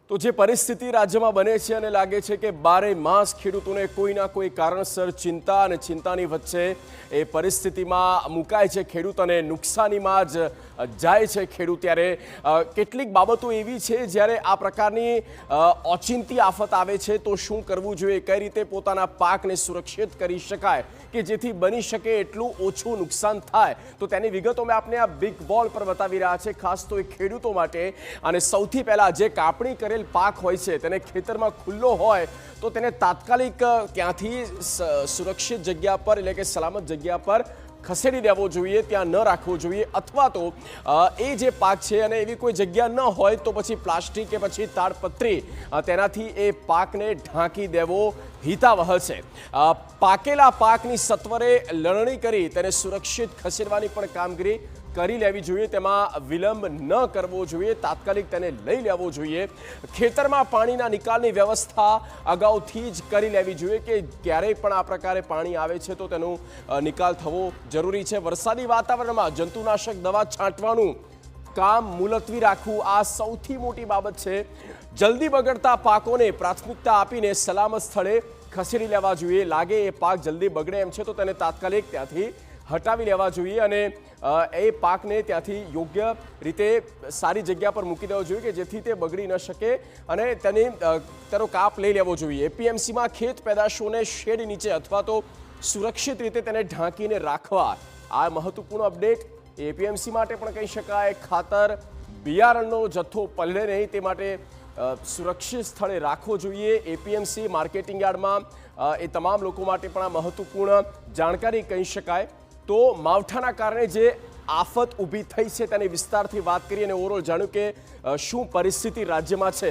તો જે પરિસ્થિતિ રાજ્યમાં બને છે અને લાગે છે કે બારે માસ ખેડૂતોને કોઈના કોઈ કારણસર ચિંતા અને ચિંતાની વચ્ચે એ પરિસ્થિતિમાં મુકાય છે ખેડૂત અને નુકસાનીમાં જ જાય છે ખેડૂત, ત્યારે કેટલીક બાબતો એવી છે જ્યારે આ પ્રકારની ઓચિંતી આફત આવે છે તો શું કરવું જોઈએ, કઈ રીતે પોતાના પાકને સુરક્ષિત કરી શકાય કે જેથી બની શકે એટલું ઓછું નુકસાન થાય, તો તેની વિગતો મેં આપને આ બિગ બોલ પર બતાવી રહ્યા છે, ખાસ તો એ ખેડૂતો માટે। અને સૌથી પહેલા જે કાપણી કરેલ પાક હોય છે તેને ખેતરમાં ખુલ્લો હોય તો તેને તાત્કાલિક ત્યાંથી સુરક્ષિત જગ્યા પર એટલે કે સલામત જગ્યા પર ખસેડી દેવો જોઈએ, ત્યાં ન રાખવો જોઈએ, અથવા તો એ જે પાક છે અને એવી કોઈ જગ્યા ન હોય તો પછી પ્લાસ્ટિક કે પછી તાડપત્રી તેનાથી એ પાકને ઢાંકી દેવો હિતાવહ છે। પાકેલા પાકની સત્વરે લણણી કરી તેને સુરક્ષિત ખસેડવાની પણ કામગીરી કરી લેવી જોઈએ, તેમાં વિલંબ ન કરવો જોઈએ, તાત્કાલિક તેને લઈ લેવો જોઈએ। ખેતરમાં પાણીના નિકાલની વ્યવસ્થા અગાઉથી જ કરી લેવી જોઈએ કે ક્યારેય પણ આ પ્રકારે પાણી આવે છે તો તેનો નિકાલ થવો જરૂરી છે। વરસાદી વાતાવરણમાં જંતુનાશક દવા છાંટવાનું કામ મુલતવી રાખવું આ સૌથી મોટી બાબત છે। જલ્દી બગડતા પાકોને પ્રાથમિકતા આપીને સલામત સ્થળે ખસેડી લેવા જોઈએ। લાગે એ પાક જલ્દી બગડે એમ છે તો તેને તાત્કાલિક ત્યાંથી હટાવી લેવા જોઈએ અને એ પાકને ત્યાંથી યોગ્ય રીતે સારી જગ્યા પર મૂકી દેવો જોઈએ કે જેથી તે બગડી ન શકે અને તેનો કાપ લઈ લેવો જોઈએ। એપીએમસીમાં ખેત પેદાશોને શેડ નીચે અથવા તો સુરક્ષિત રીતે તેને ઢાંકીને રાખવા આ મહત્વપૂર્ણ અપડેટ એપીએમસી માટે પણ કહી શકાય। ખાતર બિયારણનો જથ્થો પલળે નહીં તે માટે સુરક્ષિત સ્થળે રાખવો જોઈએ। એપીએમસી માર્કેટિંગ યાર્ડમાં એ તમામ લોકો માટે પણ આ મહત્વપૂર્ણ જાણકારી કહી શકાય। તો માવઠાના કારણે જે આફત ઊભી થઈ છે તેની વિસ્તારથી વાત કરી અને ઓવરઓલ જાણ્યું કે શું પરિસ્થિતિ રાજ્યમાં છે।